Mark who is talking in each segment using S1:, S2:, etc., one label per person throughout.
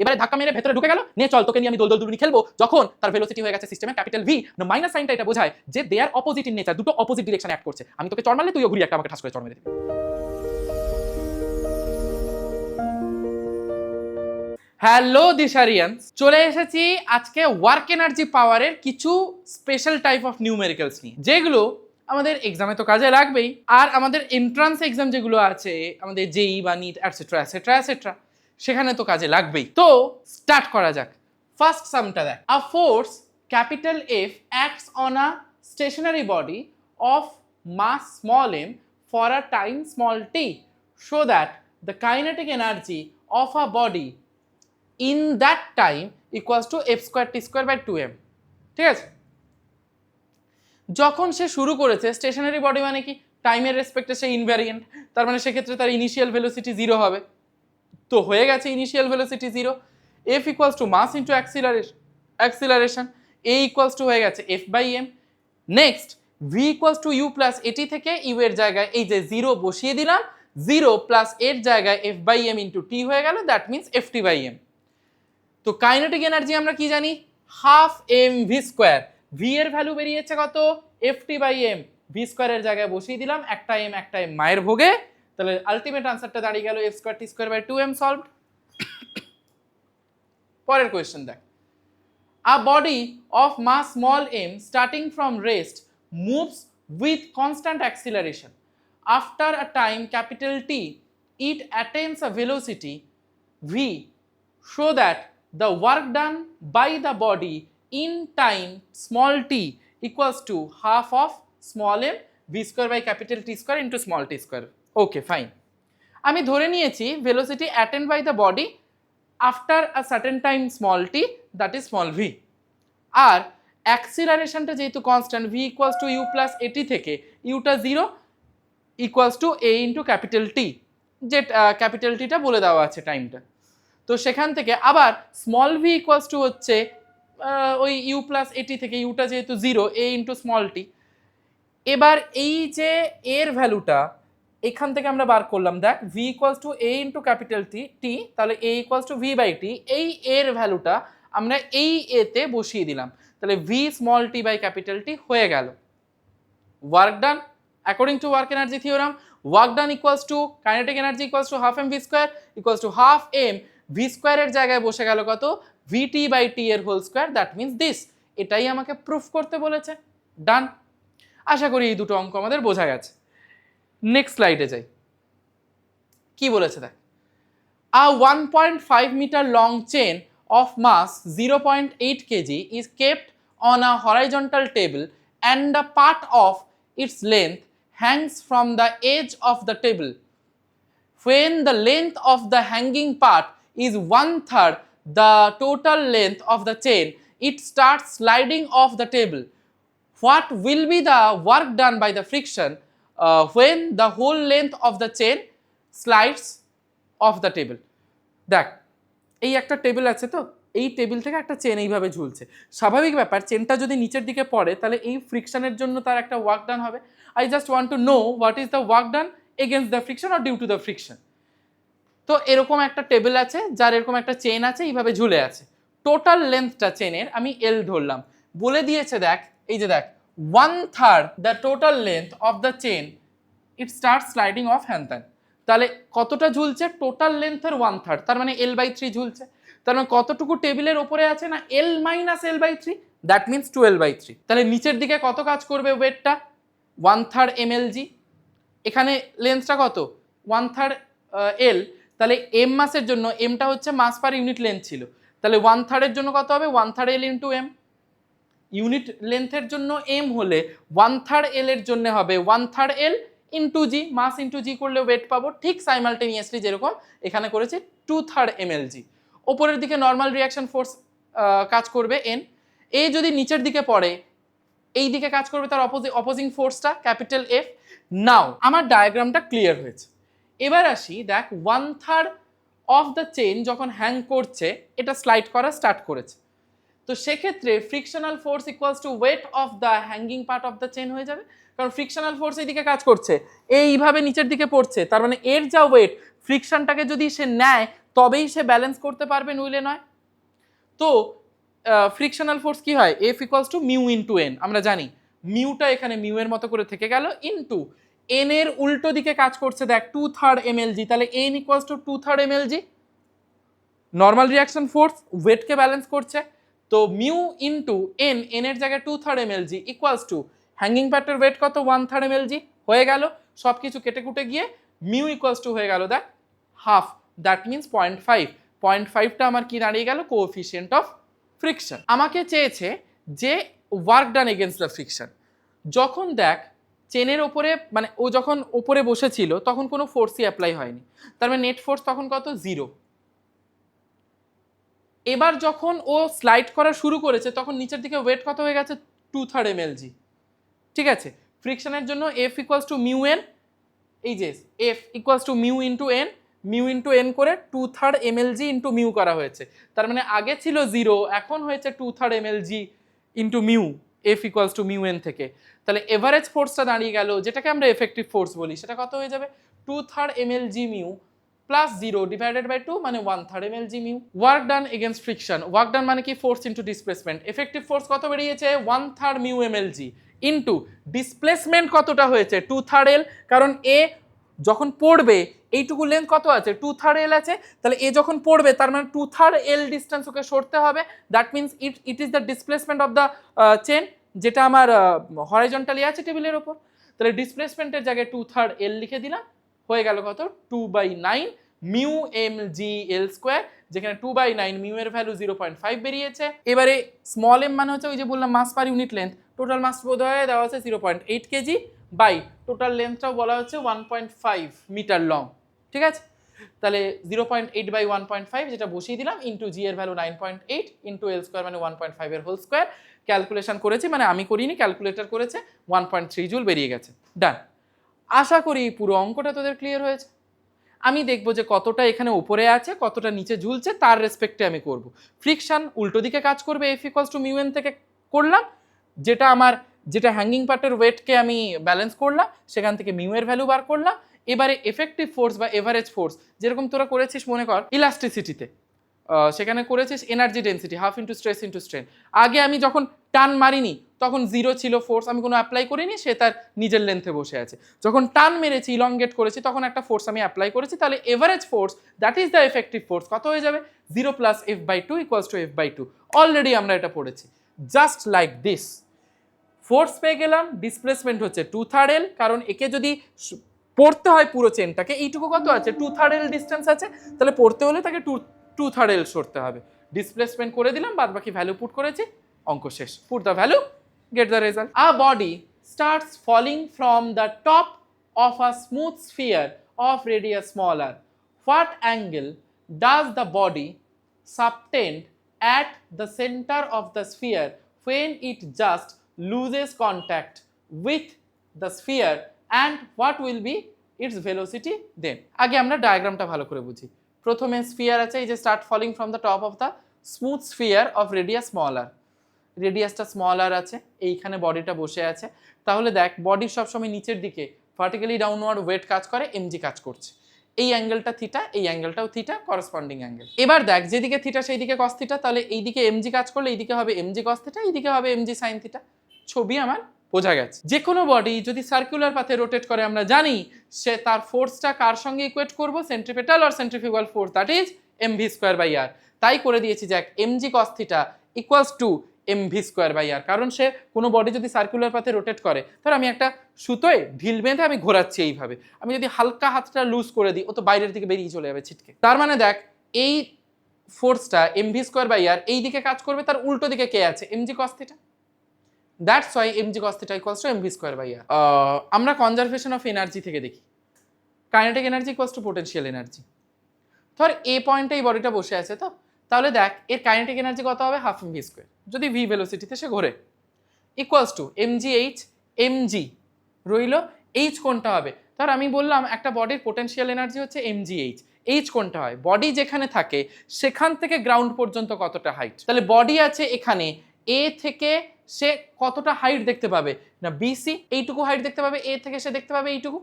S1: এবারে ধাক্কা মেরে ভেতরে ঢুকে গেল, নিয়ে চল তোকে নিয়ে আমি দোল দোল দুলুনি খেলবো, যখন তার ভেলোসিটি হয়ে গেছে সিস্টেমে ক্যাপিটাল ভি। মাইনাস সাইনটা এটা বোঝায় যে দে আর অপোজিট ইন নেচার, দুটো অপোজিট ডিরেকশন অ্যাক্ট করছে। আমি তোকে চড় মারলে তুইও ঘুরিয়ে একটা আমাকে ঠাস করে চড় মেরে দিবি। হ্যালো দিশারিয়ান্স, চলে এসেছি আজকে ওয়ার্ক এনার্জি পাওয়ারের কিছু স্পেশাল টাইপ অফ নিউমেরিক্যালস নিয়ে, যেগুলো আমাদের এক্সামে তো কাজে লাগবেই, আর আমাদের এন্ট্রান্স এক্সাম যেগুলো আছে আমাদের জেই বা নিট অ্যাটসেট্রা অ্যাটসেট্রা অ্যাটসেট্রা, সেখানে তো কাজে লাগবেই। তো স্টার্ট করা যাক। ফার্স্ট সামটা দেখ, a force capital F acts on a stationary body of mass small m for a time small t so that the kinetic energy of a body in that time equals to f square t square by 2m। ঠিক আছে, যখন সে শুরু করেছে, stationery body মানে কি, টাইমের রেসপেক্টে সে invariant, তার মানে সেক্ষেত্রে তার ইনিশিয়াল ভেলোসিটি 0 হবে। তো হয়ে গেছে initial velocity 0, f equals to mass into acceleration, a equals to হয়ে গেছে f by m। Next v equals to u plus at থেকে u এর জায়গায় এই যে 0 বসিয়ে দিলাম, 0 প্লাস এর জায়গায় f by m into t হয়ে গেল, that means ft by m। তো কাইনেটিক এনার্জি আমরা কি জানি, half m v square, v এর ভ্যালু বেরিয়েছে কত, ft বাই m, ভি স্কোয়ারের জায়গায় বসিয়ে দিলাম একটা m মায়ের ভোগে, তাহলে আলটিমেট আনসারটা দাঁড়িয়ে গেল f square t square by 2m solved. পরের কোয়েশ্চেন দেখ, a body of mass small m starting from rest moves with constant acceleration. After a time capital T, it attains a velocity v, so that the work done by the body in time small t equals to half of small m v square by capital T square into small t square. Okay, fine. আমি ধরে নিয়েছি velocity attained by the body after a certain time small t, that is small v, আর অ্যাক্সিলারেশনটা যেহেতু constant v equals to u plus at থেকে ইউটা 0 equals to a into capital T, যে capital টিটা বলে দেওয়া আছে টাইমটা। তো সেখান থেকে আবার স্মল v ইকুয়ালস টু হচ্ছে ওই u প্লাস এটি থেকে ইউটা যেহেতু 0 a ইন্টু স্মল টি। এবার এই যে এর ভ্যালুটা এখান থেকে আমরা বার করলাম, দেখ v equals to a into capital T, তাহলে a equals to v by T, এই এর ভ্যালুটা আমরা এই এতে বসিয়ে দিলাম, তাহলে v small t by capital T হয়ে গেল। Work done according to work energy theorem, work done equals to kinetic energy equals to half m v square equals to half m v স্কোয়ারের জায়গায় বসে গেল কত, ভিটি বাই টি এর whole square, that means this. এটাই আমাকে proof করতে বলেছে। ডান, আশা করি এই দুটো অঙ্ক আমাদের বোঝা গেছে। নেক্সট স্লাইডে যাই, কি বলেছে দেখ, a 1.5 metre long chain of mass 0.8 kg is kept on a horizontal table and a part of its length hangs from the edge of the table. When the length of the hanging part is 1/3 the total length of the chain, it starts sliding off the table. What will be the work done by the friction when the whole length of the chain slides off the table? দেখ, এই একটা table আছে, তো এই table থেকে একটা chain এইভাবে ঝুলছে। স্বাভাবিক ব্যাপার, চেনটা যদি নিচের দিকে পড়ে তাহলে এই ফ্রিকশনের জন্য তার একটা ওয়ার্ক ডান হবে। I just want to know what is the work done against the friction or due to the friction. তো এরকম একটা টেবিল আছে যার এরকম একটা চেন আছে, এইভাবে ঝুলে আছে। টোটাল লেন্থটা চেনের আমি এল ধরলাম, বলে দিয়েছে দেখ, এই যে দেখ 1/3 the total length of the chain it start sliding of হ্যান ত্যান। তাহলে কতটা ঝুলছে, টোটাল লেন্থের 1/3, তার মানে l/3 ঝুলছে। তার মানে কতটুকু টেবিলের ওপরে আছে না, l minus l/3, that means 12/3। তাহলে নিচের দিকে কত কাজ করবে ওয়েটটা, 1/3 mlg, এখানে লেন্থটা কত 1/3 l, তাহলে m মাসের জন্য mটা হচ্ছে মাস পার ইউনিট লেন্থ ছিল, তাহলে 1/3 এর জন্য কত হবে 1/3 l ইন্টু m। ইউনিট লেন্থের জন্য m হলে 1/3 l এর জন্য হবে 1/3 l ইন্টু জি, মাস ইন্টু জি করলে ওয়েট পাবো, ঠিক সাইমালটেনিয়াসলি যেরকম এখানে করেছি 2/3 mlg। ওপরের দিকে নর্মাল রিয়াকশন ফোর্স কাজ করবে n, এ যদি নিচের দিকে পড়ে এই দিকে কাজ করবে তার অপোজিং ফোর্সটা ক্যাপিটাল এফ। নাও আমার ডায়াগ্রামটা ক্লিয়ার হয়েছে। এবার আসি, দেখ 1/3 অফ দ্য চেইন যখন হ্যাং করছে, এটা স্লাইড করা স্টার্ট করেছে, তো সেক্ষেত্রে frictional force equals to weight of the hanging part of the chain হয়ে যাবে, কারণ ফ্রিকশনাল ফোর্স এইদিকে কাজ করছে, এইভাবে নিচের দিকে পড়ছে, তার মানে এর যা ওয়েট ফ্রিকশনটাকে যদি সে নেয় তবেই সে ব্যালেন্স করতে পারবে, নইলে নয়। তো ফ্রিকশনাল ফোর্স কি হয়, F equals two mu into N, আমরা জানি মিউটা এখানে মিউ এর মতো করে থেকে গেল, ইন্টু এন এর উল্টো দিকে কাজ করছে দেখ 2/3 mlg, তাহলে N equals to 2/3 mlg। Normal reaction force ওয়েটকে ব্যালেন্স করছে, তো মিউ ইন্টু এন, এন এর জায়গায় 2/3 mlg ইকুয়ালস টু হ্যাঙ্গিং প্যাডের ওয়েট কত 1/3 mlg হয়ে গেল, সব কিছু কেটে কুটে গিয়ে মিউ ইকুয়ালস টু হয়ে গেল দেখ হাফ, দ্যাট মিনস 0.5, 0.5টা আমার কি দাঁড়িয়ে গেল, কোএফিসিয়েন্ট অফ ফ্রিকশন। আমাকে চেয়েছে যে work done against the friction. যখন দেখ চেনের ওপরে, মানে ও যখন ওপরে বসেছিল তখন কোনো ফোর্সই অ্যাপ্লাই হয়নি, তার মানে নেট ফোর্স তখন কত, 0। এবার যখন ও স্লাইড করা শুরু করেছে তখন নিচের দিকে ওয়েট কত হয়ে গেছে, 2/3 mlg। ঠিক আছে, ফ্রিকশনের জন্য F equals two mu N, এই যে F equals two mu into N, mu into N করে 2/3 mlg ইন্টু মিউ করা হয়েছে, তার মানে আগে ছিল 0, এখন হয়েছে 2/3 mlg into mu, F equals two mu N থেকে। তাহলে এভারেজ ফোর্সটা দাঁড়িয়ে গেল, যেটাকে আমরা এফেক্টিভ ফোর্স বলি, সেটা কত হয়ে যাবে, 2/3 mlg mu plus 0 divided by 2 মানে 1/3 mlg mu. Work done against friction, work done মানে কি, force into displacement. Effective force কত বেরিয়েছে, 1/3 মিউ mlg ইন্টু ডিসপ্লেসমেন্ট কতটা হয়েছে 2/3 l, কারণ এ যখন পড়বে এইটুকু লেন্থ কত আছে, 2/3 l আছে, তাহলে এ যখন পড়বে তার মানে 2/3 l ডিস্টেন্স ওকে সরতে হবে, that means it is the displacement of the chain, যেটা আমার হরাইজন্টালি আছে টেবিলের ওপর। তাহলে ডিসপ্লেসমেন্টের জায়গায় 2/3 l লিখে দিলাম, হয়ে গেল কত, 2/9 মিউ mg l স্কোয়ার, যেখানে 2/9 মিউ এর ভ্যালু 0.5 বেরিয়েছে। এবারে স্মল এম মানে হচ্ছে ওই যে বললাম mass per unit length, total mass বোধ হয় দেওয়া আছে 0.8 কেজি, বাই টোটাল লেন্থটাও বলা হচ্ছে 1.5 মিটার লং। ঠিক আছে, তাহলে 0.8 বাই 1.5 যেটা বসিয়ে দিলাম, ইন্টু জি এর ভ্যালু 9.8 ইন্টু এল স্কোয়ার মানে 1.5 এর হোল স্কোয়ার, ক্যালকুলেশন করেছি, মানে আমি করিনি, ক্যালকুলেটর করেছে, 1.3 জুল বেরিয়ে গেছে। ডান। আশা করি পুরো অঙ্কটা তোদের ক্লিয়ার হয়েছে। আমি দেখবো যে কতটা এখানে উপরে আছে, কতটা নিচে ঝুলছে, তার রেসপেক্টে আমি করব। ফ্রিকশন উল্টো দিকে কাজ করবে, F equals two mu N থেকে করলাম, যেটা হ্যাঙ্গিং পার্টের ওয়েটকে আমি ব্যালেন্স করলাম, সেখান থেকে মিউ এর ভ্যালু বার করলাম। এবারে এফেক্টিভ ফোর্স বা এভারেজ ফোর্স, যেরকম তোরা করেছিস মনে কর ইলাস্টিসিটিতে, সেখানে করেছিস energy density half into stress into strain. আগে আমি যখন টান মারিনি তখন 0 ছিল ফোর্স, আমি কোনো অ্যাপ্লাই করিনি, সে তার নিজের লেন্থে বসে আছে। যখন টান মেরেছি, ইলংগেট করেছি, তখন একটা ফোর্স আমি অ্যাপ্লাই করেছি, তাহলে average force that is the effective force কত হয়ে যাবে, 0 plus f/2 equals to f/2। Already আমরা এটা পড়েছি। জাস্ট লাইক দিস ফোর্স পেয়ে গেলাম, ডিসপ্লেসমেন্ট হচ্ছে 2/3 l, কারণ একে যদি পড়তে হয় পুরো চেনটাকে, এইটুকু কত আছে, 2/3 l ডিস্টেন্স আছে, তাহলে পড়তে হলে তাকে 2/3 l সরতে হবে। ডিসপ্লেসমেন্ট করে দিলাম, বাদ বাকি ভ্যালু পুট করেছি, অঙ্ক শেষ। Put the value, get the result. A body starts falling from the top of a smooth sphere of radius smaller. What angle does the body subtend at the center of the sphere when it just loses contact with the sphere, and what will be its velocity then? আগে আমরা ডায়াগ্রামটা ভালো করে বুঝি। প্রথমে sphere আছে, এই যে start falling from the top of the smooth sphere of radius smaller, রেডিয়াসটা স্মলার আছে, এইখানে বডিটা বসে আছে। তাহলে দেখ বডির সবসময় নিচের দিকে ভার্টিক্যালি ডাউনওয়ার্ড ওয়েট কাজ করে, এমজি কাজ করছে, এই অ্যাঙ্গেলটা থিটা, এই অ্যাঙ্গেলটাও থিটা, করসপন্ডিং অ্যাঙ্গেল। এবার দেখ যেদিকে থিটা সেই দিকে কস থিটা, তাহলে এইদিকে এমজি কাজ করলে এইদিকে হবে এমজি কস থিটা, এইদিকে হবে এমজি সাইন থিটা। ছবি আমার বোঝা গেছে। যে কোনো বডি যদি সার্কুলার পাথে রোটেট করে আমরা জানি সে তার ফোর্সটা কার সঙ্গে ইকুয়েট করব, সেন্ট্রিপেটাল আর centrifugal force, that is mv square by R. তাই করে দিয়েছি দেখ mg cos theta equals to mv square by R, কারণ সে কোনো বডি যদি সার্কুলার পাথে রোটেট করে, ধর আমি একটা সুতোয় ঢিল বেঁধে আমি ঘোরাচ্ছি এইভাবে, আমি যদি হালকা হাতটা লুজ করে দিই ও তো বাইরের দিকে বেরিয়ে চলে যাবে ছিটকে। তার মানে দেখ এই ফোর্সটা mv স্কোয়ার বাই আর এই দিকে কাজ করবে, তার উল্টো দিকে কে আছে, mg cos theta, that's why mg cos theta equals to mv square by R. আমরা কনজারভেশন অফ এনার্জি থেকে দেখি, kinetic energy equals to potential energy. ধর এ পয়েন্টে এই বডিটা বসে আছে, তো তাহলে দেখ এর কাইনেটিক এনার্জি কত হবে, হাফ mv স্কোয়ার, যদি v ভেলোসিটিতে সে ঘোরে, ইকুয়ালস টু mgh, mg রইল, h কোনটা হবে, ধর আমি বললাম একটা বডির পোটেনশিয়াল এনার্জি হচ্ছে mgh, h কোনটা হয়, বডি যেখানে থাকে সেখান থেকে গ্রাউন্ড পর্যন্ত কতটা হাইট, তাহলে বডি আছে এখানে, এ থেকে সে কতটা হাইট দেখতে পাবে না, বিসি এইটুকু হাইট দেখতে পাবে, এ থেকে সে দেখতে পাবে এইটুকু।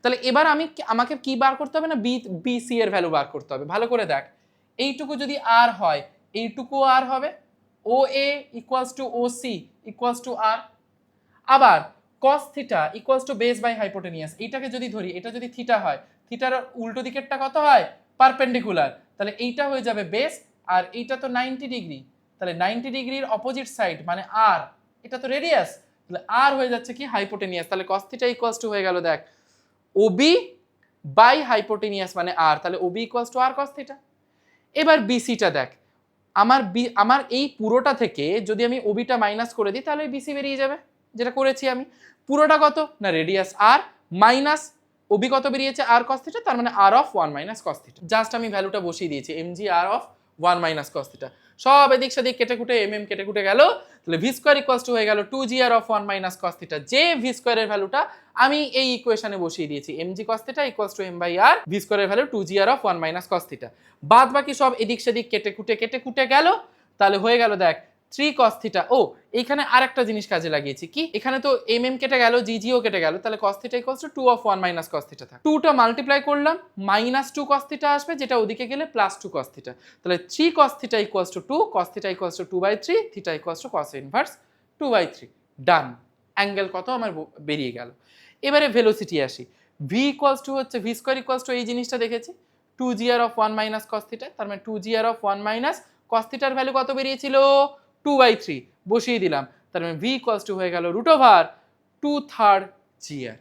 S1: তাহলে এবার আমাকে কি বার করতে হবে না, বি সি এর ভ্যালু বার করতে হবে। ভালো করে দেখ, এইটুকু যদি আর হয় এইটুকু আর হবে, O A equals to O C equals to R. আবার cos theta equals to base by hypotenuse, এইটাকে যদি ধরি, এটা যদি থিটা হয়, থিটার উল্টো দিকেরটা কত হয়, পারপেন্ডিকুলার, তাহলে এইটা হয়ে যাবে বেস, আর এইটা তো 90 ডিগ্রি, তাহলে 90 ডিগ্রির অপোজিট সাইড মানে আর, এটা তো রেডিয়াস, তাহলে আর হয়ে যাচ্ছে কি হাইপোটেনিয়াস। তাহলে cos থিটা ইকুয়ালস টু হয়ে গেল দেখ ওবি বাই হাইপোটেনিয়াস মানে আর, তাহলে OB equals to R cos theta. এবার বিসিটা দেখ, আমার এই পুরোটা থেকে যদি আমি ওবিটা মাইনাস করে দিই তাহলে বিসি বেরিয়ে যাবে, যেটা করেছি আমি। পুরোটা কত না রেডিয়াস আর মাইনাস ওবি কত বেরিয়েছে আর cos থিটা, তার মানে R of 1 minus cos theta. Just আমি ভ্যালুটা বসিয়ে দিয়েছি mg R of 1 minus cos theta, সব এদিক সেদিক কেটে কুটে কেটে কুটে গেল, তাহলে ভি স্কোয়ার ইকুয়ালস টু হয়ে গেল 2g R of 1 minus cos theta. যে ভি স্কোয়ারের ভ্যালুটা আমি এই ইকুয়েশনে বসিয়ে দিয়েছি, mg cos theta equals to m by R, v স্কোয়ারের value 2g R of 1 minus cos theta. বাদ বাকি সব এদিক সেদিক কেটে কুটে গেল, তাহলে হয়ে গেল দেখ 3 cos থিটা। ও এইখানে আরেকটা জিনিস কাজে লাগিয়েছি, কি এখানে তো কেটে গেল, ও কেটে গেল, তাহলে cos theta equals to 2 of 1 minus cos theta থাকে। 2টা মাল্টিপ্লাই করলাম, মাইনাস 2 cos থিটা আসবে, যেটা ওদিকে গেলে প্লাস 2 cos থিটা, তাহলে 3 cos theta equals to 2, cos theta equals to 2/3, theta equals to cos inverse 2/3। Done, angle কত আমার বেরিয়ে গেল। এবারে ভেলোসিটি আসি, ভি ইকুয়ালস টু হচ্ছে ভি স্কোয়ার ইকুয়ালস টু এই জিনিসটা দেখেছি 2g R of 1 minus cos theta, তার মানে 2g R of 1 minus cos থিটার ভ্যালু কত বেরিয়েছিল 2/3, বসিয়ে দিলাম, তার মানে v ইকুয়ালস টু হয়ে গেল রুট ওভার 2/3 GR।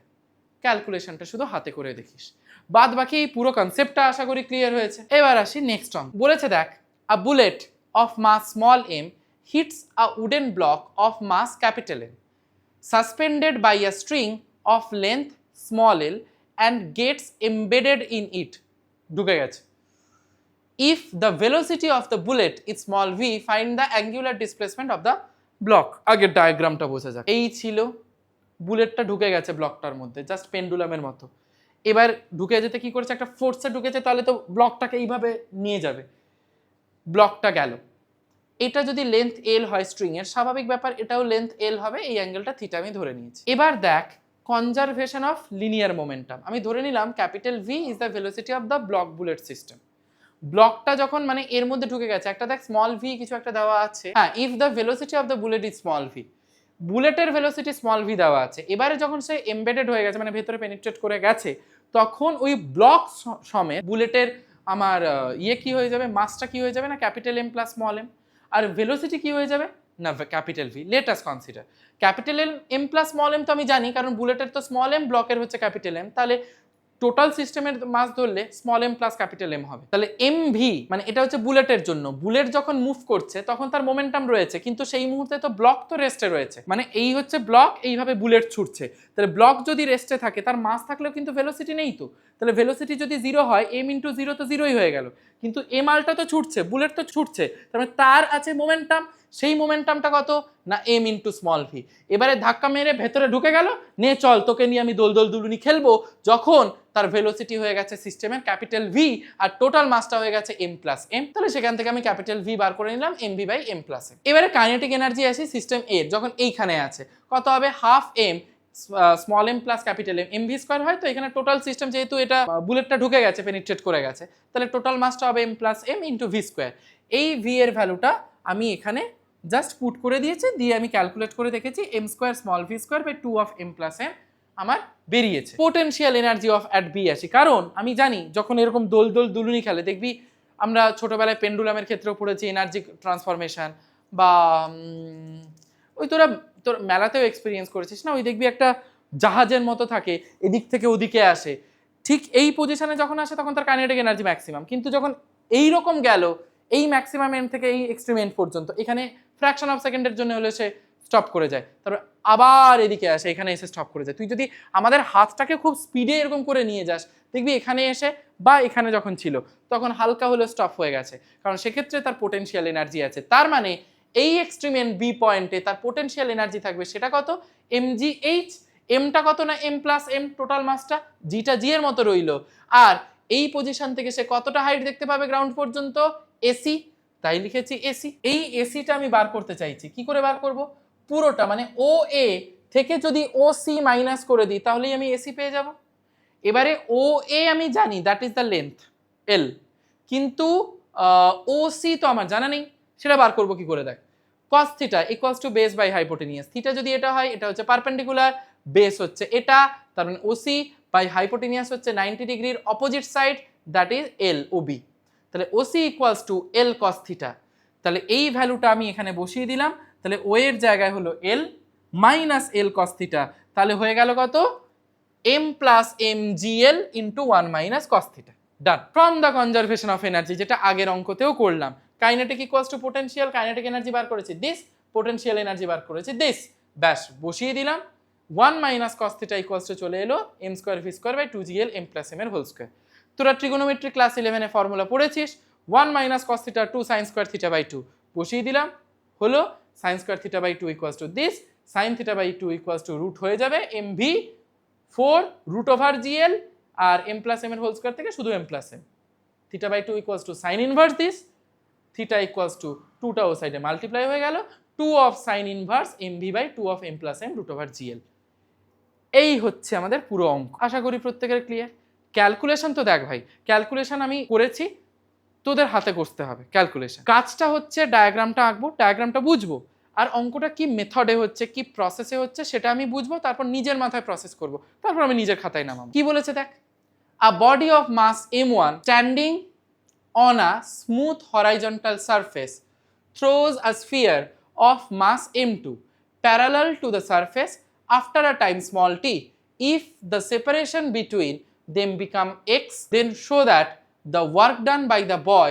S1: ক্যালকুলেশনটা শুধু হাতে করে দেখিস, বাদ বাকি এই পুরো কনসেপ্টটা আশা করি ক্লিয়ার হয়েছে। এবার আসি নেক্সট অঙ্ক। বলেছে দেখ a bullet of mass small m hits a wooden block of mass capital M suspended by a string of length small l and gets embedded in it। ঢুকে গেছে। If the velocity of the bullet is small v, find the angular displacement of the block। আগের ডায়াগ্রামটা বোঝা যাক, এই ছিল বুলেটটা ঢুকে গেছে ব্লকটার মধ্যে, জাস্ট পেন্ডুলামের মতো। এবার ঢুকে যেতে কি করেছে, একটা ফোর্সে ঢুকেছে, তাহলে তো ব্লকটাকে এইভাবে নিয়ে যাবে, ব্লকটা গেল। এটা যদি লেন্থ এল হয় স্ট্রিং এর, স্বাভাবিক ব্যাপার এটাও লেন্থ এল হবে, এই অ্যাঙ্গেলটা থিটা আমি ধরে নিয়েছি। এবার দেখ কনজারভেশন অফ লিনিয়ার মোমেন্টাম, আমি ধরে নিলাম capital V is the velocity of the block bullet system. ব্লকটা যখন মানে এর মধ্যে ঢুকে গেছে, একটা দেখ স্মল ভি কিছু একটা দেওয়া আছে, হ্যাঁ, if the velocity of the bullet is small V, বুলেটের ভেলোসিটি স্মল ভি দেওয়া আছে। এবারে যখন সে এমবেডেড হয়ে গেছে মানে ভেতরে পেনিট্রেট করে গেছে, তখন ওই ব্লক সমেত বুলেটের আমার কি হয়ে যাবে, মাসটা কি হয়ে যাবে না capital M plus small m, আর ভেলোসিটি কি হয়ে যাবে না capital V. Let us consider capital M plus small m তো আমি জানি, কারণ বুলেটের তো স্মল এম, ব্লকের হচ্ছে ক্যাপিটাল এম, তাহলে টোটাল সিস্টেমের মাস ধরলে small m plus capital M হবে। তাহলে এম ভি মানে এটা হচ্ছে বুলেটের জন্য, বুলেট যখন মুভ করছে তখন তার মোমেন্টাম রয়েছে, কিন্তু সেই মুহূর্তে তো ব্লক তো রেস্টে রয়েছে, মানে এই হচ্ছে ব্লক, এইভাবে বুলেট ছুটছে, তাহলে ব্লক যদি রেস্টে থাকে তার মাস থাকলেও কিন্তু ভেলোসিটি নেই তো, তাহলে ভেলোসিটি যদি 0 হয় এম ইন্টু 0 তো 0ই হয়ে গেল, কিন্তু এম আলটা তো ছুটছে, বুলেট তো ছুটছে, তার মানে তার আছে মোমেন্টাম, সেই মোমেন্টামটা কত না এম ইন্টু স্মল ভি। এবারে ধাক্কা মেরে ভেতরে ঢুকে গেল, নে চল তোকে নিয়ে আমি দোল দুলুনি খেলবো, যখন তার ভেলোসিটি হয়ে গেছে সিস্টেমের ক্যাপিটাল ভি আর টোটাল মাসটা হয়ে গেছে এম প্লাস এম, তাহলে সেখান থেকে আমি ক্যাপিটাল ভি বার করে নিলাম m v by m plus M. এবারে কাইনেটিক এনার্জি আসি সিস্টেম এর, যখন এইখানে আছে কত হবে half m small m plus capital M, m v square হয়, তো এখানে টোটাল সিস্টেম যেহেতু এটা বুলেটটা ঢুকে গেছে পেনিট্রেট করে গেছে, তাহলে টোটাল মাসটা হবে m plus M into v square. এই ভি এর ভ্যালুটা আমি এখানে জাস্ট পুট করে দিয়েছি, দিয়ে আমি ক্যালকুলেট করে দেখেছি m square small v square by 2 of m plus M আমার বেরিয়েছে। Potential energy of at B আসি, কারণ আমি জানি যখন এরকম দোল দুলুনি খেলে, দেখবি আমরা ছোটবেলায় পেন্ডুলামের ক্ষেত্রেও পড়েছি এনার্জি ট্রান্সফরমেশন, বা ওই তোর মেলাতেও এক্সপিরিয়েন্স করেছিস না, ওই দেখবি একটা জাহাজের মতো থাকে, এদিক থেকে ওদিকে আসে, ঠিক এই পজিশনে যখন আসে তখন তার কাইনেটিক এনার্জি ম্যাক্সিমাম, কিন্তু যখন এই রকম গেল এই ম্যাক্সিমাম এন্ড থেকে এই এক্সট্রিম এন্ড পর্যন্ত, এখানে ফ্র্যাকশন অফ সেকেন্ডের জন্য হলে সে স্টপ করে যায়, তারপর আবার এদিকে আসে, এখানে এসে স্টপ করে যায়। তুই যদি আমাদের হাতটাকে খুব স্পিডে এরকম করে নিয়ে যাস, দেখবি এখানে এসে বা এখানে যখন ছিল তখন হালকা হলেও স্টপ হয়ে গেছে, কারণ সেক্ষেত্রে তার পোটেনশিয়াল এনার্জি আছে। তার মানে এই এক্সট্রিম এন্ড বি পয়েন্টে তার পোটেনশিয়াল এনার্জি থাকবে সেটা কত এম জি এইচ, এমটা কত না এম প্লাস এম টোটাল মাসটা, জিটা জি এর মতো রইল, আর এই পজিশন থেকে সে কতটা হাইট দেখতে পাবে গ্রাউন্ড পর্যন্ত এসি, তাই লিখেছি এসি। এই এসিটা আমি বার করতে চাইছি, কি করে বার করব, পুরোটা মানে ও এ থেকে যদি ও সি মাইনাস করে দিই তাহলেই আমি এসি পেয়ে যাব। এবারে ও এ আমি জানি দ্যাট ইজ দ্য লেন্থ এল, কিন্তু ও সি তো আমার জানা নেই, সেটা বার করবো কি করে? দেখ, cos theta equals to base by hypotenuse, theta যদি এটা হয় এটা হচ্ছে পারপেন্ডিকুলার, বেস হচ্ছে এটা, তার মানে ওসি বাই হাইপোটেনিয়াস হচ্ছে 90 ডিগ্রির opposite side, that is L O B. তাহলে OC equals to L cos theta. তাহলে এই ভ্যালুটা আমি এখানে বসিয়ে দিলাম, তাহলে ও এর জায়গায় হলো L minus L cos theta, তাহলে হয়ে গেল কত? m plus M g l into 1 minus cos theta. Done. From the conservation of energy, যেটা আগের অঙ্কতেও করলাম, kinetic equals to potential, kinetic energy বার করেছি দিস, পোটেনশিয়াল এনার্জি বার করেছি দিস, ব্যাস বসিয়ে দিলাম। 1 minus cos theta equals to চলে এলো M square v square by 2gl m plus m এর হোল স্কোয়ার। তোরা ট্রিগোনোমেট্রি ক্লাস 11 এ ফর্মুলা পড়েছিস, 1 minus cos theta 2 sine square theta by 2 বসিয়ে দিলাম, হলো sine square theta by 2 equals to this, sine theta by 2 equals to root হয়ে যাবে M v 4 root over g l, আর m প্লাস m এর whole square থেকে শুধু m plus m, theta by 2 equals to sine inverse this, theta equals to 2টা ও সাইডে multiply হয়ে গেল 2 অফ sine inverse m v by 2 of m plus m root over GL. এই হচ্ছে আমাদের পুরো অঙ্ক, আশা করি প্রত্যেকের ক্লিয়ার। ক্যালকুলেশন তো দেখ ভাই, ক্যালকুলেশন আমি করেছি, তোদের হাতে করতে হবে ক্যালকুলেশন। কাজটা হচ্ছে ডায়াগ্রামটা আঁকবো, ডায়াগ্রামটা বুঝবো, আর অঙ্কটা কি মেথডে হচ্ছে, কি প্রসেসে হচ্ছে সেটা আমি বুঝবো, তারপর নিজের মাথায় প্রসেস করব, তারপর আমি নিজের খাতায় নামাবো। কি বলেছে দেখ, a body of mass m1 standing on a smooth horizontal surface throws a sphere of mass m2 parallel to the surface after a time small t. If the separation between them become x, then show that the work done by the boy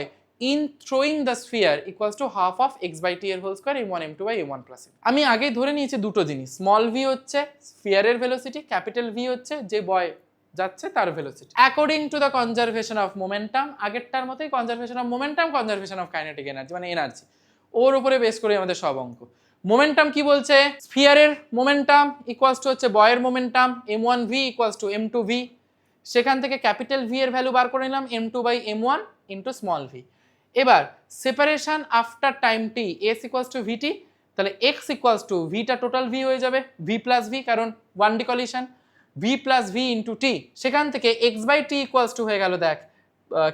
S1: in throwing the sphere equals to half of x by t এর whole square m1 m2 by m1 plus m। আমি আগেই ধরে নিয়েছি দুটো জিনিস, small v হচ্ছে স্ফিয়ারের velocity, capital v হচ্ছে যে বয় যাচ্ছে তার velocity. According to the conservation of momentum, আগেরটার মতোই conservation of momentum, conservation of kinetic energy, মানে এনার্জি, ওর উপরে বেস করে আমাদের সব অঙ্ক। মোমেন্টাম কি বলছে, স্ফিয়ারের মোমেন্টাম ইকুয়ালস টু হচ্ছে বয়ের momentum m1v equals to m2v, সেখান থেকে ক্যাপিটাল v এর ভ্যালু বার করে নিলাম m2 by m1 into small v। এবার separation after time t s equals to vt, তাহলে x ইকুয়ালস টু vটা টোটাল v হয়ে যাবে, v প্লাস v কারণ 1D collision, v plus v into T, সেখান থেকে x by T equals to হয়ে গেল, দেখ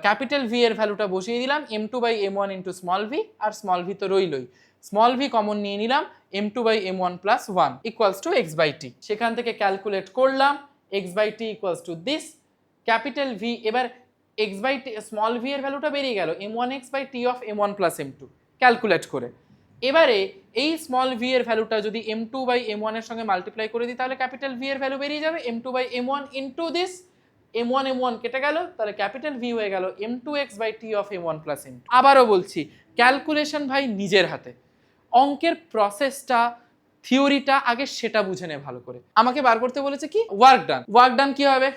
S1: ক্যাপিটাল v এর ভ্যালুটা বসিয়ে দিলাম m2 by m1 into small v, আর স্মল v তো রইলই, স্মল v কমন নিয়ে নিলাম m2 by m1 plus 1 equals to x by T, সেখান থেকে ক্যালকুলেট করলাম x by T equals to this, capital v, এবার x by T small v এর ভ্যালুটা বেরিয়ে গেল m1x by T of m1 plus m2 calculate করে। এবারে এই স্মল v এর ভ্যালুটা যদি m2 বাই m1 এর সঙ্গে মাল্টিপ্লাই করে দিই, তাহলে ক্যাপিটাল v এর ভ্যালু বেরিয়ে যাবে m2 by m1 into this, m1 m1 কেটে গেল, তাহলে ক্যাপিটাল v হয়ে গেল m2x by t of m1 plus m2। আবারও বলছি, ক্যালকুলেশন ভাই নিজের হাতে, অঙ্কের প্রসেসটা থিওরিটা আগে সেটা বুঝে নে ভালো করে। আমাকে বার করতে বলেছে কি ওয়ার্ক ডান, ওয়ার্ক ডান কি হবে,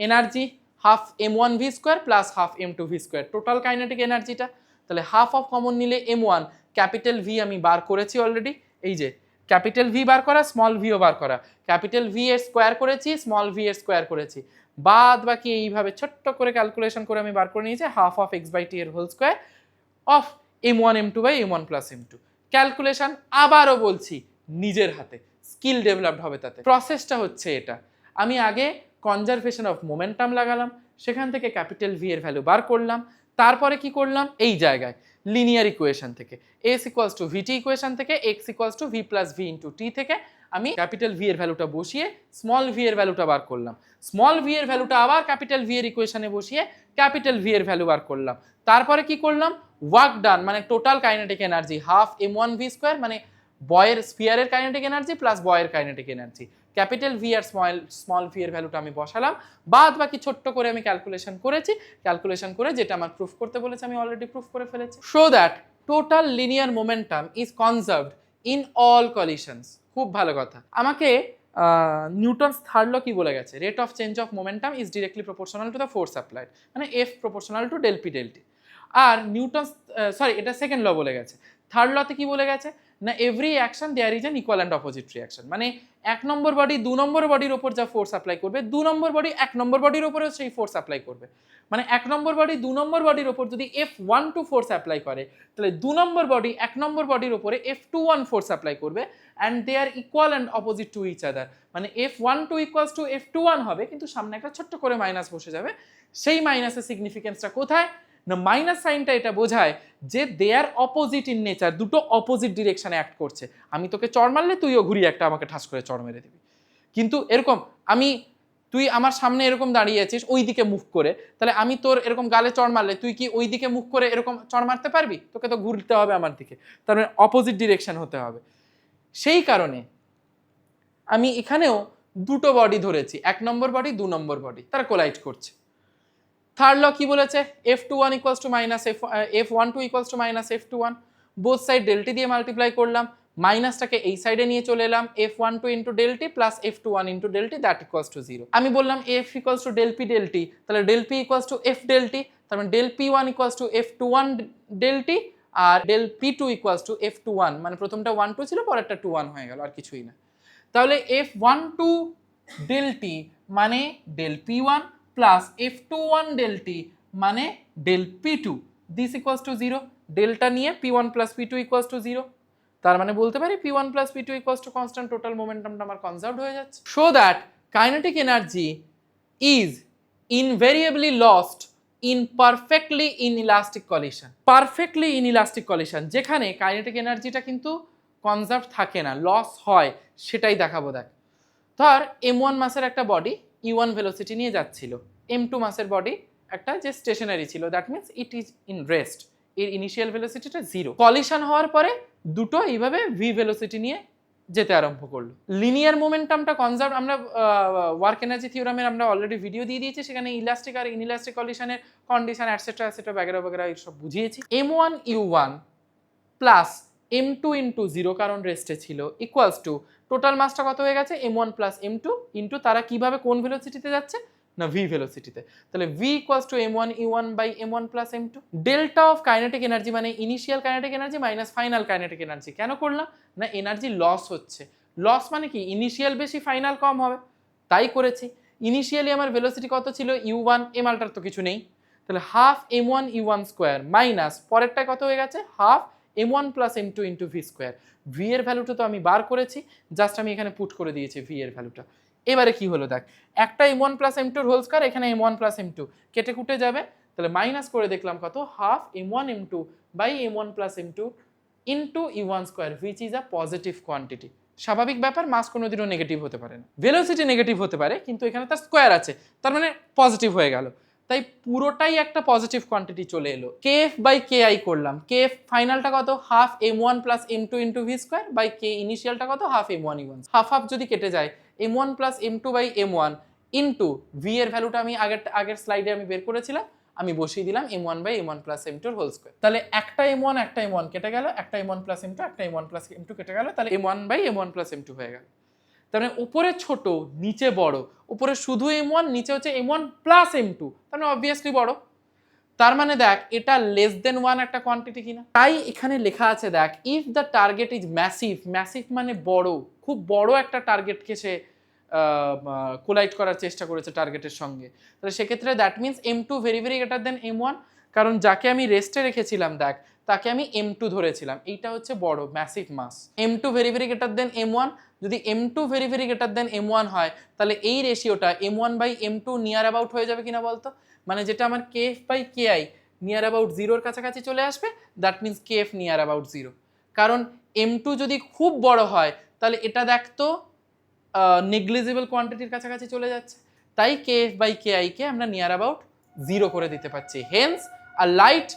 S1: energy half m1 v square plus half m2 v square, total kinetic এনার্জিটা, তাহলে হাফ অফ কমন নিলে m1, ক্যাপিটাল v আমি বার করেছি অলরেডি, এই যে ক্যাপিটাল v বার করা, স্মল ভিও বার করা, ক্যাপিটাল v এর স্কোয়ার করেছি, স্মল v এর স্কোয়ার করেছি, বাদ বাকি এইভাবে ছোট্ট করে ক্যালকুলেশন করে আমি বার করে নিয়েছি half of x by t এর whole square of m1 m2 by m1 plus m2। Calculation আবারও বলছি নিজের হাতে, স্কিল ডেভেলপড হবে তাতে। প্রসেসটা হচ্ছে এটা, আমি আগে কনজারভেশন অফ মোমেন্টাম লাগালাম, সেখান থেকে ক্যাপিটাল v এর ভ্যালু বার করলাম, তারপরে কি করলাম এই জায়গায় লিনিয়ার ইকুয়েশন থেকে s equals to vt equation থেকে x equals to v plus v into t থেকে আমি ক্যাপিটাল v এর ভ্যালুটা বসিয়ে স্মল v এর ভ্যালুটা বার করলাম, স্মল v এর ভ্যালুটা আবার ক্যাপিটাল v এর ইকুয়েশনে বসিয়ে ক্যাপিটাল v এর ভ্যালু বার করলাম, তারপরে কি করলাম ওয়ার্ক ডান মানে total kinetic energy half m1 v square, মানে বয়ের স্ফিয়ারের কাইনেটিক এনার্জি প্লাস বয়ের কাইনেটিক এনার্জি, ক্যাপিটাল v আর স্মল v এর ভ্যালুটা আমি বসালাম, বাদ বাকি ছোট্ট করে আমি ক্যালকুলেশন করেছি, ক্যালকুলেশন করে যেটা আমার প্রুফ করতে বলেছে আমি অলরেডি প্রুফ করে ফেলেছি। Show that total linear momentum is conserved in all collisions. খুব ভালো কথা, আমাকে নিউটনস থার্ড ল কি বলে গেছে, rate of change of momentum is directly proportional to the force applied, মানে F proportional to del P del T. আর Newton's sorry এটা সেকেন্ড ল বলে গেছে, থার্ড লতে কি বলে গেছে, না every action there is an equal and opposite reaction, মানে 1 নম্বর বডি 2 নম্বর বডির ওপর যা ফোর্স অ্যাপ্লাই করবে 2 নম্বর বডি 1 নম্বর বডির ওপরেও সেই ফোর্স অ্যাপ্লাই করবে। মানে 1 নম্বর বডি 2 নম্বর বডির ওপর যদি F12 ফোর্স অ্যাপ্লাই করে তাহলে 2 নম্বর বডি 1 নম্বর বডির ওপরে F21 ফোর্স অ্যাপ্লাই করবে and they are equal and opposite to each other. মানে F12 ইকুয়ালস টু F21 হবে, কিন্তু সামনে একটা ছোট্ট করে মাইনাস বসে যাবে। সেই মাইনাসের সিগনিফিকেন্সটা কোথায় না মাইনাস সাইনটা এটা বোঝায় যে দে আর অপোজিট ইন নেচার, দুটো অপোজিট ডিরেকশনে অ্যাক্ট করছে। আমি তোকে চড় মারলে তুইও ঘুরিয়ে একটা আমাকে ঠাস করে চড় মেরে দিবি, কিন্তু এরকম তুই আমার সামনে এরকম দাঁড়িয়ে আছিস ওই দিকে মুখ করে, তাহলে আমি তোর এরকম গালে চড় মারলে তুই কি ওই দিকে মুখ করে এরকম চড় মারতে পারবি? তোকে তো ঘুরতে হবে আমার দিকে, তার মানে অপোজিট ডিরেকশন হতে হবে। সেই কারণে আমি এখানেও দুটো বডি ধরেছি, 1 নম্বর বডি 2 নম্বর বডি, তারা কোলাইড করছে। থার্ড ল কি বলেছে? F21 equals to minus F12 equals to minus F21, both side del t দিয়ে মাল্টিপ্লাই করলাম, মাইনাসটাকে এই সাইডে নিয়ে চলে এলাম, F12 into del t plus F21 into del t that equals to 0। আমি বললাম F equals to del P del t, তাহলে del P equals to F del t, তার মানে del P1 equals to F21 del t আর del P2 equals to F21, মানে প্রথমটা 1 2 ছিল পরেরটা 2 1 হয়ে গেল, আর কিছুই না। তাহলে F12 ডেল্টি মানে del P1 plus F21 delta t মানে del P2, this equals to 0। Delta নিয়ে P1 plus P2 equals to 0, তার মানে বলতে পারি P1 plus P2 equals to constant, total মোমেন্টামটা আমার কনজার্ভড হয়ে যাচ্ছে। Show that kinetic energy is invariably lost in perfectly inelastic collision. Perfectly inelastic collision যেখানে কাইনেটিক এনার্জিটা কিন্তু কনজার্ভ থাকে না, লস হয়, সেটাই দেখাবো। দেখ, ধর M1 মাসের একটা বডি E1 ভেলোসিটি নিয়ে যাচ্ছিল, M2 মাসের বডি একটা যে স্টেশনারি ছিল, that means it is in rest, এর ইনিশিয়াল ভেলোসিটিটা 0। কলিশন হওয়ার পরে দুটো এইভাবে v ভেলোসিটি নিয়ে যেতে আরম্ভ করলো। লিনিয়ার মোমেন্টামটা কনজার্ভ, আমরা ওয়ার্ক এনার্জি থিওরামের আমরা অলরেডি ভিডিও দিয়ে দিয়েছি, সেখানে ইলাস্টিক আর ইনইলাস্টিক কলিশনের কন্ডিশন অ্যাটসেট্রা অ্যাটসেট্রা বাগেরা বাগেরা এইসব বুঝিয়েছি। M1 U1 plus M2 into 0 কারণ রেস্টে ছিল ইকুয়ালস টু টোটাল মাসটা কত হয়ে গেছে M1 প্লাস M2 ইন্টু তারা কিভাবে কোন ভেলোসিটিতে যাচ্ছে না v ভেলোসিটিতে, তাহলে v equals to M1 U1 by M1 plus M2। Delta of kinetic energy মানে initial kinetic energy minus final kinetic energy. কেন করলাম না এনার্জি লস হচ্ছে, লস মানে কি ইনিশিয়াল বেশি ফাইনাল কম হবে, তাই করেছি। ইনিশিয়ালি আমার ভেলোসিটি কত ছিল U1, এম আলটার তো কিছু নেই, তাহলে half M1 U1 square minus পরেরটা কত হয়ে গেছে half M1 plus M2 into v square. V এর ভ্যালুটা তো আমি বার করেছি, জাস্ট আমি এখানে পুট করে দিয়েছি ভি এর ভ্যালুটা। এবারে কি হলো দেখ, একটা M1 plus M2 whole square, এখানে M1 প্লাস M2 কেটে কুটে যাবে, তাহলে মাইনাস করে দেখলাম কত half M1 M2 by M1 plus M2 into U1 square, which is a positive quantity. স্বাভাবিক ব্যাপার, মাস কোনোদিনও নেগেটিভ হতে পারে না, ভেলোসিটি নেগেটিভ হতে পারে কিন্তু এখানে তার স্কোয়ার আছে, তার মানে পজিটিভ হয়ে গেল, তাই পুরোটাই একটা পজিটিভ কোয়ান্টিটি চলে এলো। kf বাই ki করলাম, kf ফাইনালটা কত half M1 plus M2 into v square by k ইনিশিয়ালটা কত half M1 U1, half half যদি কেটে যায় M1 plus M2 by M1 into V এর ভ্যালুটা আমি আগের স্লাইডে আমি বের করেছিলাম, আমি বসিয়ে দিলাম M1 by M1 plus M2 whole square. তাহলে একটা M1 কেটে গেল, একটা M1 প্লাস M2 একটা M1 প্লাস M2 কেটে গেল, তাহলে M1 by M1 plus M2 হয়ে গেল। তার মানে উপরে ছোট নিচে বড়, উপরে শুধু M1 নিচে হচ্ছে M1 প্লাস M2, তার মানে অবভিয়াসলি বড়, তার মানে দেখ এটা লেস দেন 1 একটা কোয়ান্টিটি কিনা। তাই এখানে লেখা আছে দেখ if the target is massive, massive মানে বড়, খুব বড় একটা টার্গেটকে সে কোলাইড করার চেষ্টা করেছে টার্গেটের সঙ্গে, তাহলে সেক্ষেত্রে that means M2 very very greater than M1, কারণ যাকে আমি রেস্টে রেখেছিলাম দেখ তাকে আমি M2 ধরেছিলাম, এইটা হচ্ছে বড় ম্যাসিভ মাস। M2 very very greater than M1, যদি M2 very very greater than M1 হয় তাহলে এই রেশিওটা M1 by M2 near about হয়ে যাবে কিনা বলতো, মানে যেটা আমার kf by ki near about 0-র কাছাকাছি চলে আসবে, that means kf near about 0। কারণ M2 যদি খুব বড় হয় তাহলে এটা দেখতো নেগলিজিবল কোয়ান্টিটির কাছাকাছি চলে যাচ্ছে, তাই kf বাই ki কে আমরা নিয়ার অ্যাবাউট 0 করে দিতে পারছি। Hence a light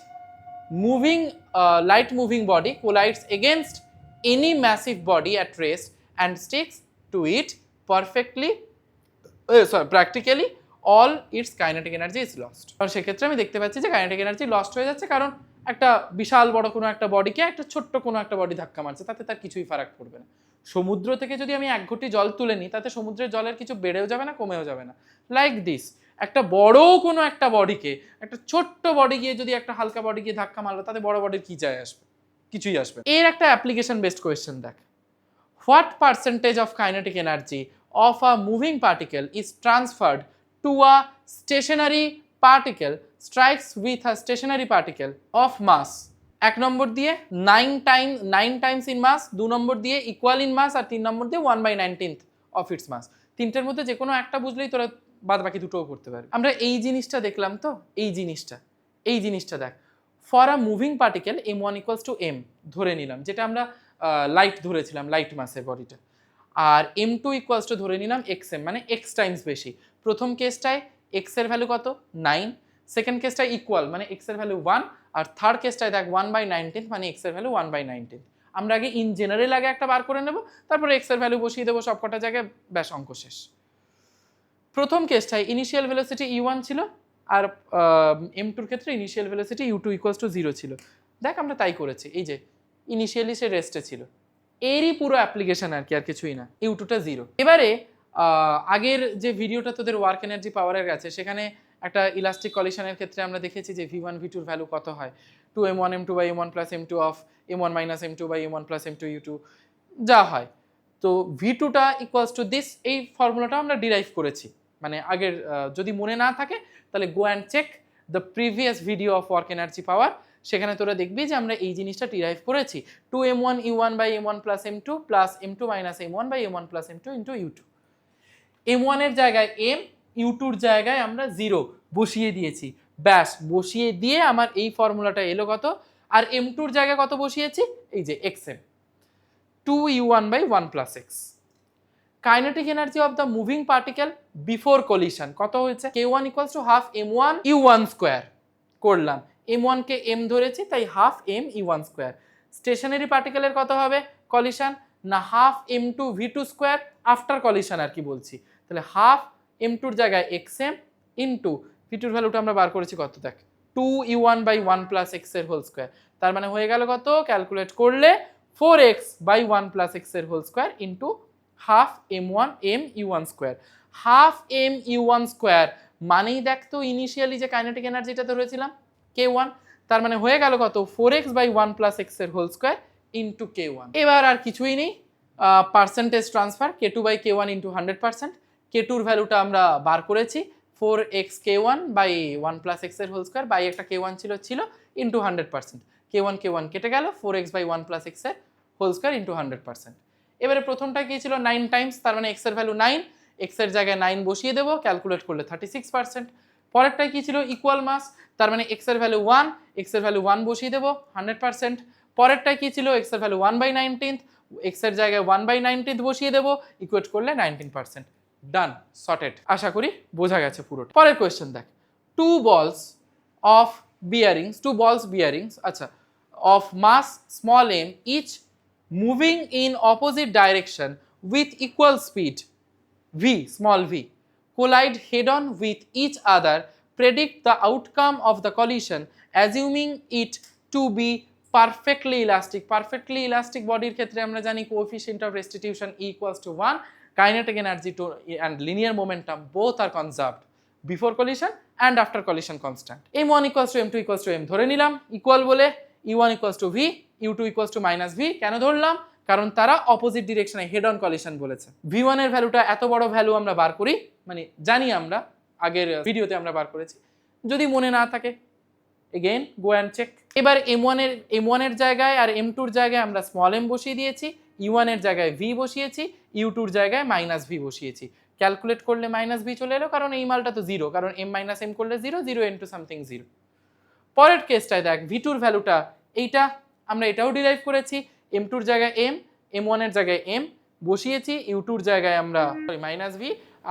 S1: moving body collides against any massive body at rest and sticks to it practically all its kinetic energy is lost। কারণ সেক্ষেত্রে আমি দেখতে পাচ্ছি যে কাইনেটিক এনার্জি লস্ট হয়ে যাচ্ছে, কারণ একটা বিশাল বড় কোনো একটা বডিকে একটা ছোট্ট কোনো একটা বডি ধাক্কা মারছে, তাতে তার কিছুই ফারাক পড়বে না। সমুদ্র থেকে যদি আমি 1 ঘটি জল তুলে নিই তাতে সমুদ্রের জলের কিছু বেড়েও যাবে না কমেও যাবে না, লাইক দিস একটা বড় কোনো একটা বডিকে একটা ছোট্ট বডি গিয়ে যদি একটা হালকা বডি গিয়ে ধাক্কা মারলো তাতে বড় বডির কি যায় আসবে,
S2: কিছুই আসবে না।
S1: এর একটা অ্যাপ্লিকেশন বেসড কোয়েশ্চেন দেখ, what percentage of kinetic energy of a moving particle is transferred to a stationary particle strikes with a stationary particle of mass? 1 number দিয়ে 9 টাইমস ইন মাস, 2 নম্বর দিয়ে ইকুয়াল ইন মাস, আর 3 নম্বর দিয়ে 1/19 অফ ইটস মাস। তিনটের মধ্যে যে কোনো একটা বুঝলেই তোরা বাদ বাকি দুটোও করতে পারবি। আমরা এই জিনিসটা দেখলাম তো, এই জিনিসটা দেখ, for a moving particle m1 equals to m ধরে নিলাম, যেটা আমরা লাইট ধরেছিলাম, লাইট মাসের বডিটা, আর m2 ইকুয়ালস টু ধরে নিলাম xm, মানে x টাইমস বেশি। প্রথম কেসটায় x এর ভ্যালু কত 9, সেকেন্ড কেসটায় ইকুয়াল মানে x এর ভ্যালু 1, আর থার্ড কেসটায় দেখ 1/19 মানে x এর ভ্যালু 1/19। আমরা আগে ইন জেনারেল আগে একটা বার করে নেব, তারপরে x এর ভ্যালু বসিয়ে দেবো সব কটা জায়গায়, ব্যাস অঙ্ক শেষ। প্রথম কেসটায় ইনিশিয়াল ভেলোসিটি u1 ছিল, আর m2 এর ক্ষেত্রে initial velocity u2 equals to 0 ছিল। দেখ আমরা তাই করেছি, এই যে ইনিশিয়ালি সে রেস্টে ছিল, এরই পুরো অ্যাপ্লিকেশন আর কি, আর কিছুই না। u2টা 0। এবারে আগের যে ভিডিওটা তোদের ওয়ার্ক এনার্জি পাওয়ারের গেছে, সেখানে একটা ইলাস্টিক কলিশনের ক্ষেত্রে আমরা দেখেছি যে v1 v2 এর ভ্যালু কত হয়, 2m1 m2 by m1 plus m2 of m1 minus m2 by m1 plus m2 u2 যা হয়। তো v2টা ইকুয়ালস টু দিস, এই ফর্মুলাটা আমরা ডিরাইভ করেছি, মানে আগের যদি মনে না থাকে তাহলে go and check the previous video of work energy power, সেখানে তোরা দেখবি যে আমরা এই জিনিসটা ডিরাইভ করেছি, 2m1 u1 by m1 plus m2 plus m2 minus m1 by m1 plus m2 into u2। m1 এর জায়গায় m, u2 এর জায়গায় আমরা 0 বসিয়ে দিয়েছি, ব্যাস বসিয়ে দিয়ে আমার এই ফর্মুলাটা এলো কত, আর m2 এর জায়গায় কত বসিয়েছি, এই যে xm, 2u1 by 1 plus x। Kinetic energy of the moving particle before collision কত হয়েছে, k1 equals to half m1 u1 square করলাম, m1 কে m ধরেছি তাই half m u1 square. Stationary পার্টিকেলের কত হবে কলিশন, না half m2 v2 square after collision আর কি বলছি, তাহলে হাফ m2 এর জায়গায় xm ইন্টু v2 এর ভ্যালুটা আমরা বার করেছি কত দেখ, 2u1 বাই 1 প্লাস x এর হোল স্কোয়ার, তার মানে হয়ে গেল কত, ক্যালকুলেট করলে 4x বাই 1 প্লাস x এর whole square into half m1 m u1 square. Half m u1 square মানেই দেখ তো ইনিশিয়ালি যে কাইনেটিক এনার্জিটা ধরেছিলাম k1, তার মানে হয়ে গেল কত, 4x বাই 1 প্লাস x এর হোল স্কোয়ার ইন্টু k1। এবার আর কিছুই নেই, percentage transfer k2 by k1 into 100%, k2 এর ভ্যালুটা আমরা বার করেছি 4x k1 by 1 plus x এর হোল স্কোয়ার, বাই একটা k1 ছিল ইন্টু 100%, k1 কেটে গেল, 4x বাই 1 প্লাস x এর হোল স্কোয়ার ইন্টু 100%। এবারে প্রথমটা কি ছিল 9 টাইমস, তার মানে x এর ভ্যালু 9, x এর জায়গায় 9 বসিয়ে দেবো, ক্যালকুলেট করলে 36%। পরেরটাই কি ছিল ইকুয়াল মাস, তার মানে x এর ভ্যালু 1, x এর ভ্যালু 1 বসিয়ে দেবো 100%। পরেরটাই কি ছিল x এর ভ্যালু 1/19, x এর জায়গায় 1/19 বসিয়ে দেবো, ইকুয়েট করলে 19%। ডান, সর্টেড। আশা করি বোঝা গেছে পুরোটা। পরের কোয়েশ্চেন দেখ, টু বলস বিয়ারিংস আচ্ছা of mass small m each moving in opposite direction with equal speed v small v collide head on with each other, predict the outcome of the collision assuming it to be perfectly elastic bodiর ক্ষেত্রে আমরা জানি coefficient of restitution E equals to 1, kinetic energy and linear momentum both are conserved before collision and after collision constant। m1 equals to m2 equals to m ধরে নিলাম equal বলে, e1 equals to v, u2 equals to minus v কেন ধরলাম, কারণ তারা opposite ডিরেকশনে head on collision বলেছে। v1 এর ভ্যালুটা এত বড় ভ্যালু আমরা বার করি, মানে জানি আমরা আগের ভিডিওতে আমরা বার করেছি, যদি মনে না থাকে এগেইন গো অ্যান্ড চেক। এবার m1 এর জায়গায় আর m2 এর জায়গায় আমরা স্মল m বসিয়ে দিয়েছি, u1 এর জায়গায় v বসিয়েছি, u2 এর জায়গায় মাইনাস v বসিয়েছি, ক্যালকুলেট করলে মাইনাস v চলে এলো, কারণ এই মালটা তো 0, কারণ m মাইনাস m করলে 0 ইন্টু সামথিং 0। পরের কেসটায় দেখ v2 এর ভ্যালুটা এইটা, আমরা এটাও ডিরাইভ করেছি, m2 এর জায়গায় m, m1 এর জায়গায় m বসিয়েছি, u2 এর জায়গায় আমরা মাইনাস v,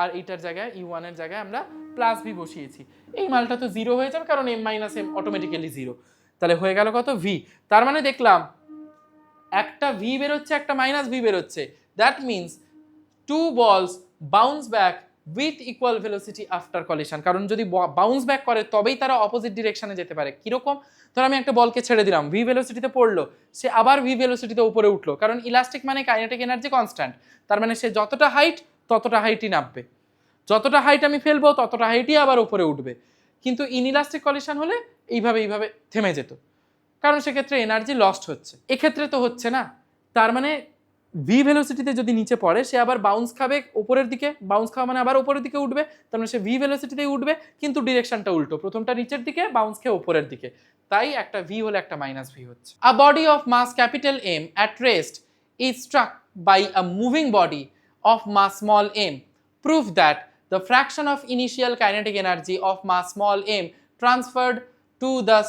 S1: আর এইটার জায়গায় u1 এর জায়গায় আমরা প্লাস v বসিয়েছি। এই মালটা তো 0 হয়ে যাবে, কারণ m মাইনাস m অটোমেটিক্যালি 0, তাহলে হয়ে গেল কত v। তার মানে দেখলাম একটা v বেরোচ্ছে, একটা মাইনাস v বেরোচ্ছে, দ্যাট মিনস টু বলস bounce back with equal velocity after collision, কারণ যদি বাউন্স ব্যাক করে তবেই তারা অপোজিট ডিরেকশনে যেতে পারে। কিরকম, ধর আমি একটা বলকে ছেড়ে দিলাম, ভি ভেলোসিটিতে পড়লো, সে আবার ভি ভেলোসিটিতে উপরে উঠলো, কারণ ইলাস্টিক মানে কাইনেটিক এনার্জি কনস্ট্যান্ট, তার মানে সে যতটা হাইট ততটা হাইটই নামবে, যতটা হাইট আমি ফেলবো ততটা হাইটই আবার উপরে উঠবে। কিন্তু ইনইলাস্টিক কলিশন হলে এইভাবে থেমে যেত। কারণ সেক্ষেত্রে এনার্জি লস্ট হচ্ছে, এক্ষেত্রে তো হচ্ছে না। তার মানে ভি ভেলোসিটিতে যদি নিচে পড়ে সে আবার বাউন্স খাবে উপরের দিকে, বাউন্স খাওয়া মানে আবার উপরের দিকে উঠবে, তার মানে সে ভি ভেলোসিটিতেই উঠবে, কিন্তু ডিরেকশনটা উল্টো, প্রথমটা নিচের দিকে, বাউন্স খেয়ে উপরের দিকে, তাই একটা ভি হলে একটা মাইনাস ভি হচ্ছে। A body of mass capital M at rest is struck by a moving body of mass small m. Prove that the fraction of initial kinetic energy of mass small m transferred to the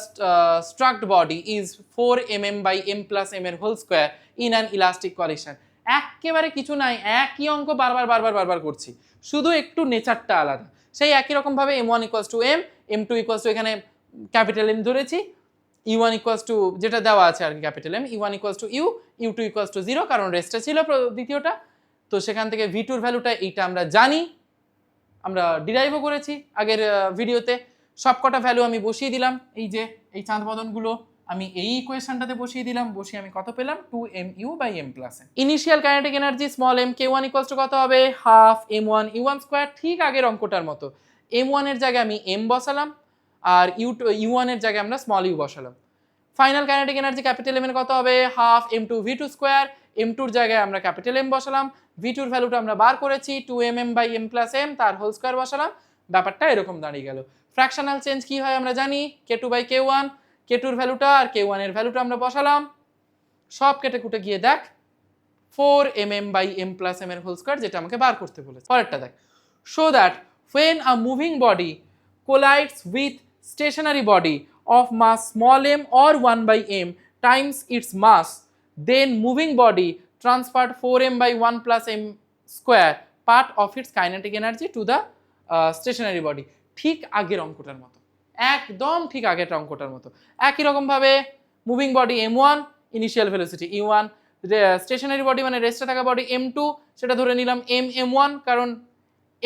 S1: struck body is 4 mm by m plus m এর whole square in an elastic collision. একেবারে কিছু নাই, একই অঙ্ক বারবার করছি, শুধু একটু নেচারটা আলাদা। সেই একই রকম ভাবে m1 equals to m, m2 equals two এখানে ক্যাপিটাল M ধরেছি, u1 ইকুয়ালস টু যেটা দেওয়া আছে আর কি capital M, u1 equals to u, u2 equals to 0 কারণ রেস্টে ছিল দ্বিতীয়টা। তো সেখান থেকে v2 এর ভ্যালুটা এইটা আমরা জানি, আমরা ডিরাইভও করেছি আগের ভিডিওতে। সবকটা ভ্যালু আমি বসিয়ে দিলাম, এই যে এই চাঁদ বদনগুলো আমি এই ইকুয়েশনটাতে বসিয়ে দিলাম, বসিয়ে আমি কত পেলাম 2mu by m plus n। Initial kinetic energy small m k1 equals to কত হবে হাফ m1 u1 স্কয়ার, ঠিক আগের অঙ্কটার মতো। m1 এর জায়গায় আমি m বসালাম আর u1 এর জায়গায় আমরা স্মল u বসালাম। Final kinetic energy capital m এর কত হবে half m2 v2 square, m2 এর জায়গায় আমরা ক্যাপিটাল M বসালাম, v2 এর ভ্যালুটা আমরা বার করেছি 2mm by m plus m, তার হোল স্কয়ার বসালাম, ব্যাপারটা এরকম দাঁড়িয়ে গেল। ফ্র্যাকশনাল চেঞ্জ কি হয় আমরা জানি, k2 বাই k1, k2 এর ভ্যালুটা আর k1 এর ভ্যালুটা আমরা বসালাম, সব কেটে কুটে গিয়ে দেখ 4mm by m plus m এর হোল স্কয়ার, যেটা আমাকে বার করতে বলেছে। পরেরটা দেখ, show that when a moving body collides with stationary body of mass small m or 1 by m times its mass, then moving body transferred 4m by 1 plus m square part of its kinetic energy to the stationary body। ঠিক আগের অঙ্কটার মতো, একদম ঠিক আগের অঙ্কটার মতো। একই রকম ভাবে moving body m1, initial velocity e1, stationary body মানে রেস্টে থাকা বডি m2, সেটা ধরে নিলাম m1 কারণ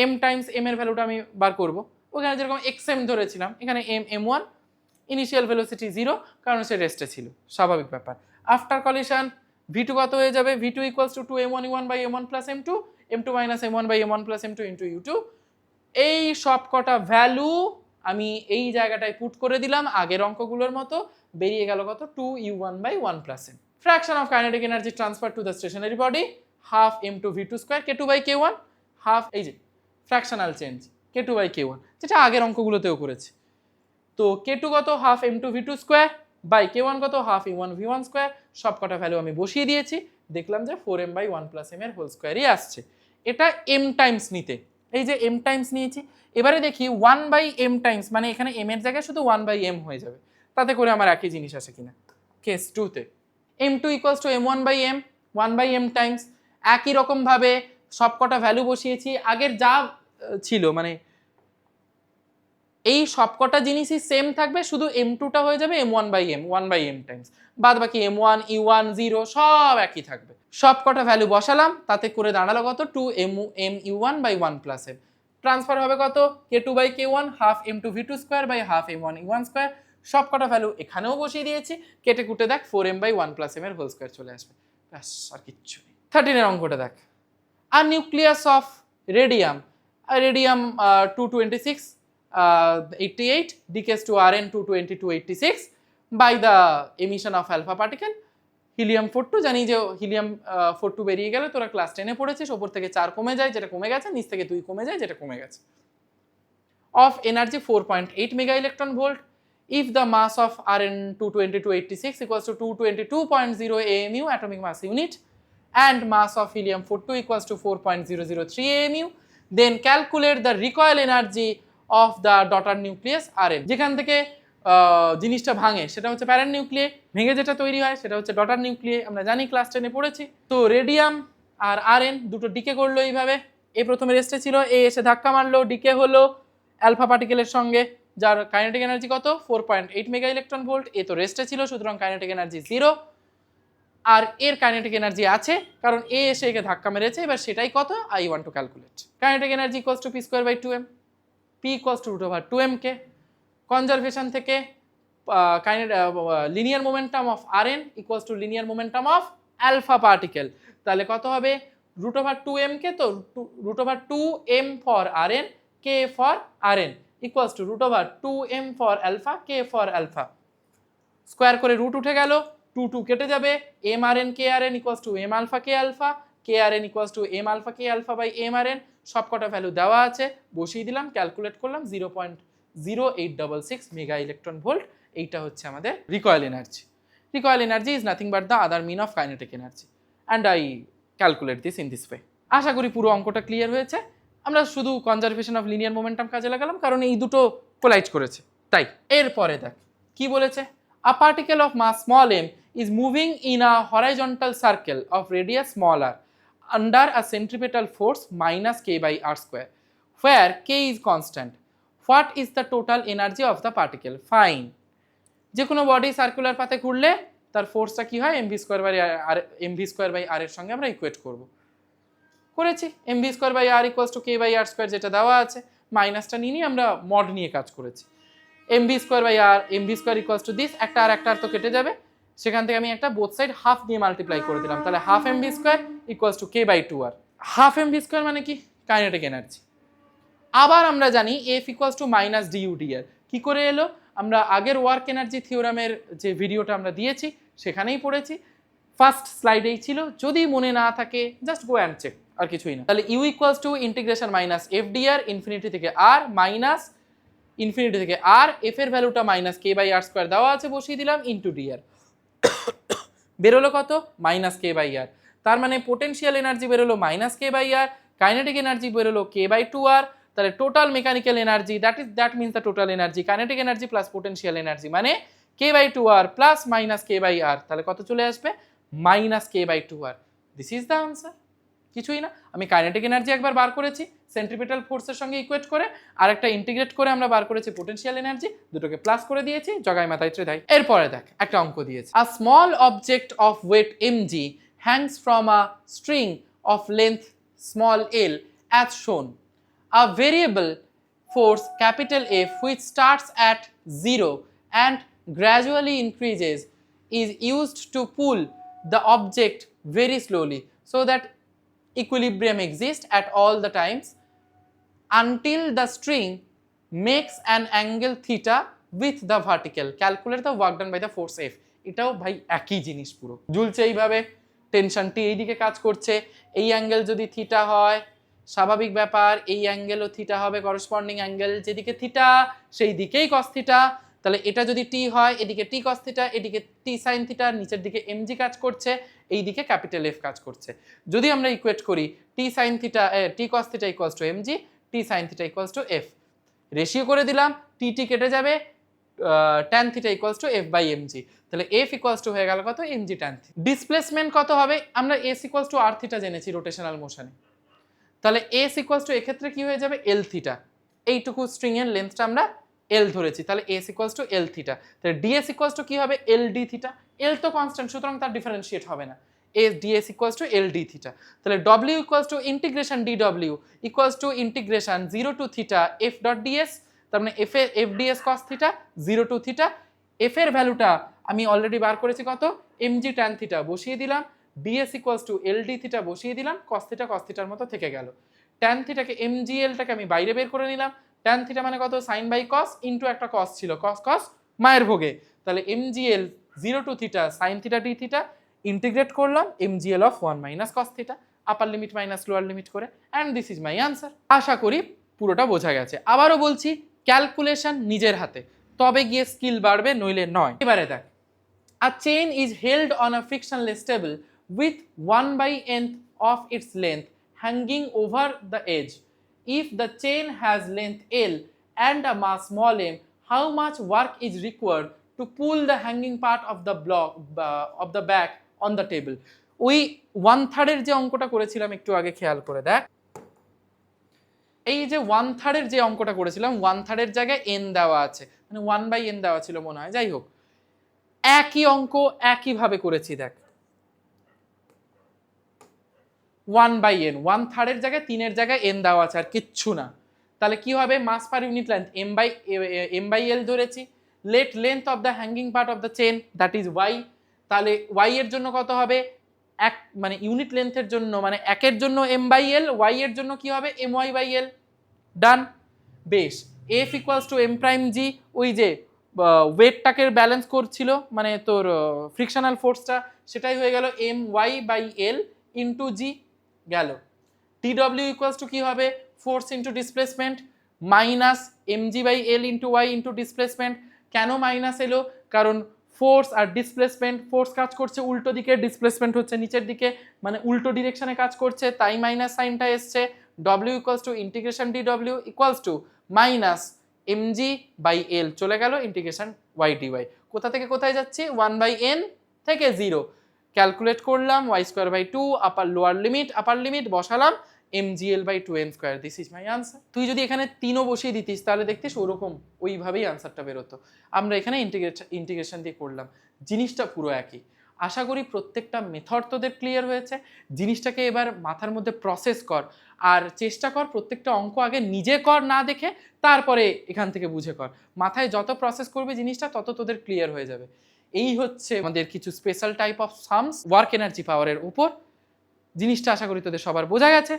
S1: m টাইমস m এর ভ্যালুটা আমি বার করব, ওখানে যেরকম xm ধরেছিলাম এখানে m1, ইনিশিয়াল ভেলোসিটি 0 কারণ সে রেস্টে ছিল, স্বাভাবিক ব্যাপার। আফটার কলিশন v2 কত হয়ে যাবে, v2 equals to 2m1 u1 by m1 plus m2, m2 minus m1 by m1 plus m2 into u2। এই সব কটা ভ্যালু আমি এই জায়গাটায় পুট করে দিলাম আগের অঙ্কগুলোর মতো, বেরিয়ে গেল কত 2u1 by 1 plus m। Fraction of kinetic energy transfer to the stationary body half m2 v2 square k2 by k1, half এই যে fractional change k2 by k1, যেটা আগের অঙ্কগুলোতেও করেছি। তো k2 কত half m2 v2 square by k1 কত half e1 v1 square, সব কটা ভ্যালু আমি বসিয়ে দিয়েছি, দেখলাম যে 4m বাই 1 প্লাস m এর হোল স্কয়ারই আসছে। এটা m টাইমস নিতে, এই যে m টাইমস নিয়েছি, এবারে দেখি 1 বাই m টাইমস মানে এখানে m এর জায়গায় শুধু 1 বাই m হয়ে যাবে, তাতে করে আমার একই জিনিস আসে কিনা। কেস 2 তে m2 equals to m1 by m, 1 by m times, একই রকম ভাবে সব কটা ভ্যালু বসিয়েছি আগের যা ছিল, মানে এই সবকটা জিনিসই সেম থাকবে, শুধু m2টা হয়ে যাবে m1 by m, 1 by m times, বাদ বাকি m1 e1 0 সব একই থাকবে। সবকটা ভ্যালু বসালাম, তাতে করে দাঁড়ালো কত 2m e1 by 1 plus m, transfer হবে কত k2 by k1 half m2 v2 square by half m1 e1 square, সবকটা ভ্যালু এখানেও বসিয়ে দিয়েছি, কেটে কুটে দেখ 4m বাই 1 প্লাস m এর হোল স্কয়ার চলে আসবে, ব্যাস আর কিচ্ছু নেই। 13 এর অঙ্কটা দেখ, আর nucleus of radium 226 88 decays to Rn 22286 by the emission of alpha particle helium 42, জানি যে helium 42 বেরিয়ে গেলে তোরা ক্লাস 10 এ পড়েছিস, ওপর থেকে 4 কমে যায় যেটা কমে গেছে, নিচ থেকে 2 কমে যায় যেটা কমে গেছে, of energy 4.8 mega electron volt if the mass of Rn 22286 equals to 222.0 AMU atomic mass unit and mass of helium 42 equals to 4.003 AMU, then calculate the recoil energy of the daughter nucleus Rn। যেখান থেকে জিনিসটা ভাঙে সেটা হচ্ছে parent nuclei, ভেঙে যেটা তৈরি হয় সেটা হচ্ছে ডটার নিউক্লিয়াই, আমরা জানি ক্লাস 10 এ পড়েছি। তো রেডিয়াম আর Rn দুটো ডিকে করলো এইভাবে, এ প্রথমে রেস্টে ছিল, এ এসে ধাক্কা মারলো, ডিকে হলো অ্যালফা পার্টিকেলের সঙ্গে, যার কাইনেটিক এনার্জি কত 4.8 মেগা ইলেকট্রন ভোল্ট, এ তো রেস্টে ছিল সুতরাং কাইনেটিক এনার্জি 0, আর এর কাইনেটিক এনার্জি আছে কারণ এ এসে একে ধাক্কা মেরেছে, এবার সেটাই কত I want to calculate. Kinetic energy equals to p square by 2m, p equals to root over 2m কে কনজারভেশন থেকে linear momentum of Rn equals to linear momentum of alpha particle, তাহলে কত হবে রুট ওভার 2m কে, তো root over 2m for Rn k for Rn equals to root over 2m for alpha k for alpha. Square করে রুট উঠে গেল, 2 কেটে যাবে, M R N K R N equals to M alpha K R N equals to M alpha K alpha by M R N, সব কটা value দেওয়া আছে, বসিয়ে দিলাম, ক্যালকুলেট করলাম 0.0866 মেগা ইলেকট্রন ভোল্ট। এইটা হচ্ছে আমাদের recoil energy. Recoil energy is nothing but the other mean of kinetic energy and I calculate this in this way. আশা করি পুরো অঙ্কটা ক্লিয়ার হয়েছে। আমরা শুধু কনজারভেশন অফ লিনিয়ার মোমেন্টাম কাজে লাগালাম কারণ এই দুটো কোলাইড করেছে তাই। এরপরে দেখ কি বলেছে, a particle of mass small M is moving in a horizontal circle of radius small r under a centripetal force minus k by r square where k is constant. What is the total energy of the particle? Fine. যে কোনো body circular পাথে ঘুরলে তার ফোর্সটা কি হয় mv square by r, mv square by r এর সঙ্গে আমরা equate করব, করেছি। mv square by r equals to k by r square যেটা দেওয়া আছে, মাইনাসটা নিয়ে আমরা মড নিয়ে কাজ করেছি। mv square by r, mv square equals to this, একটা আর একটা আর তো কেটে যাবে, সেখান থেকে আমি একটা বোথ সাইড হাফ দিয়ে মাল্টিপ্লাই করে দিলাম, তাহলে half mv square equals to k by 2r। Half mv square মানে কি? Kinetic energy. আবার আমরা জানি f equals to minus du dr। কি করে এলো? আমরা আগের ওয়ার্ক এনার্জি থিওরামের যে ভিডিওটা আমরা দিয়েছি সেখানেই পড়েছি, ফার্স্ট স্লাইডেই ছিল, যদি মনে না থাকে জাস্ট গো অ্যান্ড চেক, আর কিছুই না। তাহলে u equals to integration minus F DR infinity থেকে আর মাইনাস ইনফিনিটি থেকে আর, এফ এর ভ্যালুটা minus K by R square দেওয়া আছে, বসিয়ে দিলাম, ইন্টু ডিআর। বেরোলো কত? Minus K by R. তার মানে পোটেনশিয়াল এনার্জি বেরোলো minus K by R, kinetic energy বেরোলো কে বাই 2r। তাহলে total mechanical energy that means the total energy kinetic energy plus potential energy মানে K by 2r plus minus K by R, তাহলে কত চলে আসবে? Minus K by 2r। This is the answer. কিছুই না, আমি kinetic energy একবার বার করেছি সেন্ট্রিপেটাল ফোর্সের সঙ্গে ইকুয়েট করে, আর একটা ইন্টিগ্রেট করে আমরা বার করেছি পোটেনশিয়াল এনার্জি, দুটোকে প্লাস করে দিয়েছি, জগাই মাথায় ত্রিধাই। এরপরে দেখ একটা অঙ্ক দিয়েছে, a small object of weight mg hangs from a string of length small l as shown. A variable force capital F which starts at 0 and gradually increases is used to pull the object very slowly so that equilibrium exists at all the times until the string makes an angle theta with the vertical. Calculate the work done by the force F. এটাও ভাই একই জিনিস, পুরো ঝুলছে এইভাবে, টেনশনটি এইদিকে কাজ করছে, এই অ্যাঙ্গেল যদি থিটা হয় স্বাভাবিক ব্যাপার, এই অ্যাঙ্গেলও থিটা হবে, করসপন্ডিং অ্যাঙ্গেল যেদিকে থিটা সেই দিকেই কস থিটা। তাহলে এটা যদি টি হয় এদিকে টি কস থিটা, এদিকে টি সাইন থিটা, নিচের দিকে এমজি কাজ করছে, এই দিকে ক্যাপিটাল এফ কাজ করছে। যদি আমরা ইকুয়েট করি T sine theta T cos theta equals to MG, T sine theta equals to F, ratio করে দিলাম, টি টি কেটে যাবে, tan theta equals to F by MG, তাহলে এফ ইকুয়ালস টু হয়ে গেল কত? MG tan theta. ডিসপ্লেসমেন্ট কত হবে? আমরা S equals to R theta জেনেছি রোটেশনাল মোশনে, তাহলে এস ইকুয়ালস টু এক্ষেত্রে কি হয়ে যাবে? এল থিটা। এইটুকু স্ট্রিং এর লেন্থটা আমরা এল ধরেছি, তাহলে S equals to L theta. তাহলে ডিএস ইকুয়ালস টু কি হবে? এল ডি থিটা। এল তো কনস্ট্যান্ট, সুতরাং তার ডিফারেন্সিয়েট হবে না, S DS equals to L D theta. তাহলে W equals to integration D W equals to integration 0 to theta F dot DS, তার মানে F DS cos theta 0 to theta. F এর ভ্যালুটা আমি অলরেডি বার করেছি কত? এমজি ট্যান থিটা, বসিয়ে দিলাম, DS equals to L D theta বসিয়ে দিলাম, কস থিটার মতো থেকে গেল। ট্যান থিটাকে এমজিএলটাকে আমি বাইরে বের করে নিলাম, ট্যান থিটা মানে কত? সাইন বাই কস ইন্টু একটা কস ছিল, কস কস মায়ের ভোগে, তাহলে MGL 0 to theta sine theta D theta, integrate করলাম MGL of 1 minus cos theta, upper limit minus lower limit করে, and this is my answer. আশা করি পুরোটা বোঝা গেছে। আবারও বলছি, ক্যালকুলেশন নিজের হাতে, তবে গিয়ে স্কিল বাড়বে, নইলে নয়। এবারে দেখ, a chain is held on a frictionless table with 1/n of its length hanging over the edge. If the chain has length L and a mass small m, how much work is required to pull the hanging part of the block of the back on the table? ওই 1/3 এর যে অঙ্কটা করেছিলাম একটু আগে, খেয়াল করে দেখ, এই যে 1/3 এর যে অঙ্কটা করেছিলাম, 1/3 এর জায়গায় n দেওয়া আছে, মানে 1/n দেওয়া ছিল মনে হয়, যাই হোক একই অঙ্ক একইভাবে করেছি। দেখ 1/n, 1/3 এর জায়গায় 3 এর জায়গায় n দেওয়া আছে, আর কিচ্ছু না। তাহলে কি হবে? Mass per unit length m by l ধরেছি, let length of the hanging part of the chain that is y, তাহলে y এর জন্য কত হবে? এক, মানে ইউনিট লেন্থের জন্য মানে একের জন্য m বাই l, y এর জন্য কি হবে? my by l। ডান, বেশ। f equals to m prime G, ওই যে ওয়েটটাকে ব্যালেন্স করছিল, মানে তোর ফ্রিকশনাল ফোর্সটা, সেটাই হয়ে গেল My/L ইন্টু জি গেল। TW ইকুয়ালস টু কী হবে, force into displacement minus mg/l into Y into displacement. কেন মাইনাস এলো, কারণ ফোর্স আর ডিসপ্লেসমেন্ট, ফোর্স কাজ করছে উল্টো দিকে, ডিসপ্লেসমেন্ট হচ্ছে নিচের দিকে, মানে উল্টো ডিরেকশনে কাজ করছে, তাই মাইনাস সাইনটা এসছে। W equals to integration DW equals to minus mg/l চলে গেল ইন্টিগ্রেশন y/dy। কোথা থেকে কোথায় যাচ্ছে, 1/n থেকে 0, ক্যালকুলেট করলাম y²/2, upper lower limit upper limit বসালাম mgl/2n²। This is my answer. তুই যদি এখানে 3ও বসিয়ে দিতিস তাহলে দেখতিস ওরকম ওইভাবেই আনসারটা বেরোতো। আমরা এখানে ইন্টিগ্রেশন দিয়ে করলাম, জিনিসটা পুরো একই। আশা করি প্রত্যেকটা মেথড তোদের ক্লিয়ার হয়েছে। জিনিসটাকে এবার মাথার মধ্যে প্রসেস কর, আর চেষ্টা কর প্রত্যেকটা অঙ্ক আগে নিজে কর না দেখে, তারপরে এখান থেকে বুঝে কর। মাথায় যত প্রসেস করবে জিনিসটা তত তোদের ক্লিয়ার হয়ে যাবে। এই হচ্ছে আমাদের কিছু special type of sums work energy পাওয়ারের উপর। জিনিসটা আশা করি তোদের সবার বোঝা গেছে।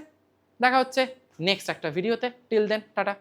S1: দেখা হচ্ছে নেক্সট একটা ভিডিওতে। Till then tata.